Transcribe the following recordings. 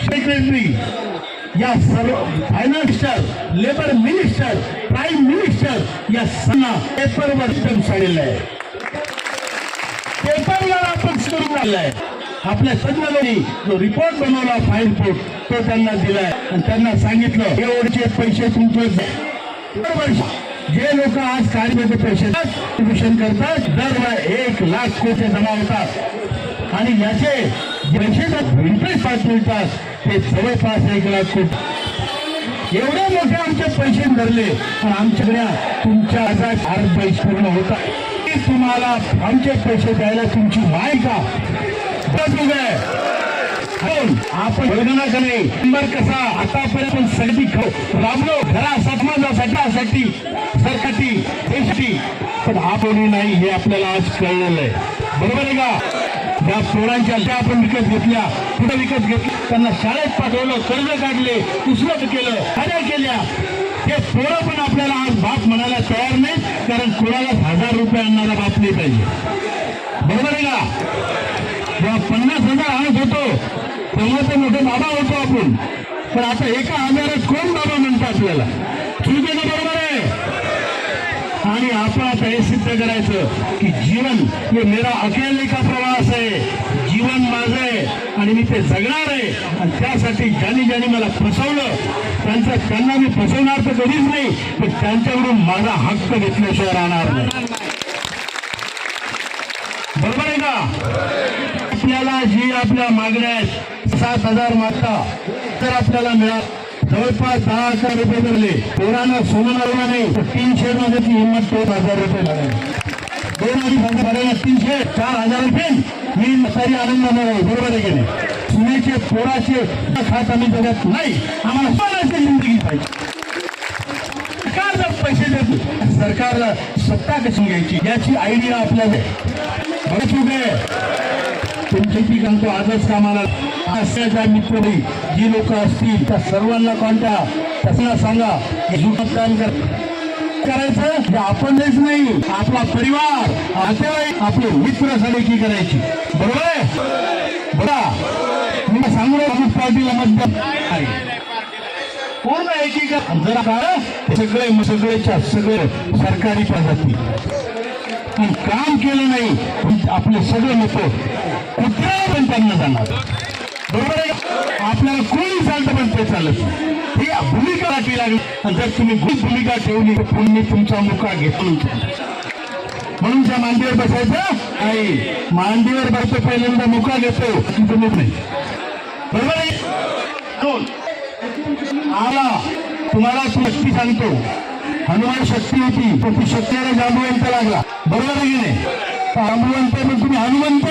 Secretary या सर्व finance minister, labour minister, prime minister या सगळ्या पेपरवर सांगितलं आहे. पेपरला आपण करून आलाय. आपल्या तज्ञांनी जो रिपोर्ट बनवला फाईल रिपोर्ट तो त्यांना दिलाय आणि त्यांना सांगितलं एवढे पैसे तुमचे जे लोक आज कार्याचे पैसे डिस्ट्रीब्युशन करतात दर 1 लाख कोटी जमा होतात आणि याचे पैसे इंटरेस्ट मिळतात ते जवळपास 1 लाख कोटी. एवढे मोठे आमचे पैसे धरले पण आमच्याकडे तुमच्या हजार पैसे पूर्ण होतात. तुम्हाला आमचे पैसे द्यायला तुमची माय का आपण योजना करे नंबर कसा आतापर्यंत सगळी राबलो घरा समाजासाठी सरकारी देशासाठी पण आपण नाही हे आपल्याला आज कळलेलं आहे. बरोबर आहे का? ज्या पोरांच्या ज्या आपण विकत घेतल्या कुठं विकत घेतल्या त्यांना शाळेत पाठवलं कर्ज काढले पुस्तक केलं कार्य केल्या ते पोरं पण आपल्याला आज बाप म्हणायला तयार नाही कारण कोणाला 1000 रुपये आणणारा बाप नाही पाहिजे. बरोबर आहे का? जेव्हा 50,000 आणत होतो तेव्हा ते मोठे बाबा होतो आपण पण आता 1000 कोण बाबा म्हणतो आपल्याला. ठीक आहे ना? बरोबर आहे. आणि आपण आता हे सिद्ध करायचं की जीवन हे मेरा अकेले का प्रवास आहे. जीवन माझं आहे आणि मी ते जगणार आहे आणि त्यासाठी ज्यांनी मला फसवलं त्यांना मी फसवणार तर कधीच नाही पण त्यांच्याकडून माझा हक्क घेतल्याशिवाय राहणार नाही. बरोबर आहे का? आपल्याला जी आपल्या मागण्या आहेत 7,000 मागता तर आपल्याला मिळाल जवळपास 10,000 रुपये मिळाले. पोरानं सोनं लावलं नाही 300 मध्ये ती हिंमत 2,000 रुपये लागले. 2,000 300 4,000 रुपये मी सारी आनंदाने राहील. बरोबर आहे की नाही? सुनेचे पोराचे खात आम्ही जगत नाही. आम्हाला सोन्याची जिंदगी पाहिजे. सरकार जर पैसे देतो सरकारला सत्ता कशी घ्यायची याची आयडिया आपल्याला बघा. चूक आहे तुमची ती सांगतो आजच कामाला असल्याच्या मित्र जी लोक असतील त्या सर्वांना कॉन्टॅक्ट त्यांना सांगा काम करायचं हे आपणच नाही आपला परिवार नातेवाईक आपले मित्र सगळे की करायची. बरोबर आहे? बघा मी सांगू अमुक पार्टीला मतदान पूर्ण एकीकरण जरा काळ सगळेच्या सगळे सरकारी पद्धती पण काम केलं नाही आपले सगळे लोक कुठल्या पण त्यांना जाणार. बरोबर आहे? आपल्याला कोणी चालतं पण ते चालत ही भूमिका राखवी लागली आणि जर तुम्ही भूमिका ठेवली तर पुन्हा तुमचा मुका घेतला म्हणून त्या मांडीवर बसायचं नाही. मांडीवर बसतो पहिल्यांदा मुका घेतो तुम्ही नाही. बरोबर आहे? आला तुम्हाला शक्ती सांगतो हनुमान शक्ती होती पण ती शक्तीला जांभवंत लागला. बरोबर आहे की नाही? जांभवंत पण तुम्ही हनुमंत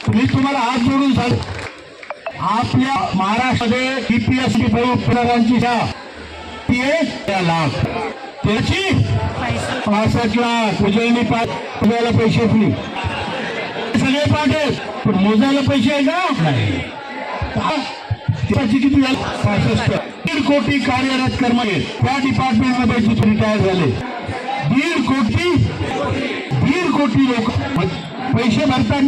मी तुम्हाला हात जोडून सांग आपल्या महाराष्ट्रामध्ये DPS पुनरांची लाख त्याची 65 लाख उजळणी पुण्याला पैसे फुली सगळे पाठेल पण मोजायला पैसे आहे का नाही. त्याची किती झाली 65 1.5 कोटी कार्यरत कर्मचारी त्या डिपार्टमेंटमध्ये रिटायर झाले. 1.5 कोटी लोक पैसे भरतात.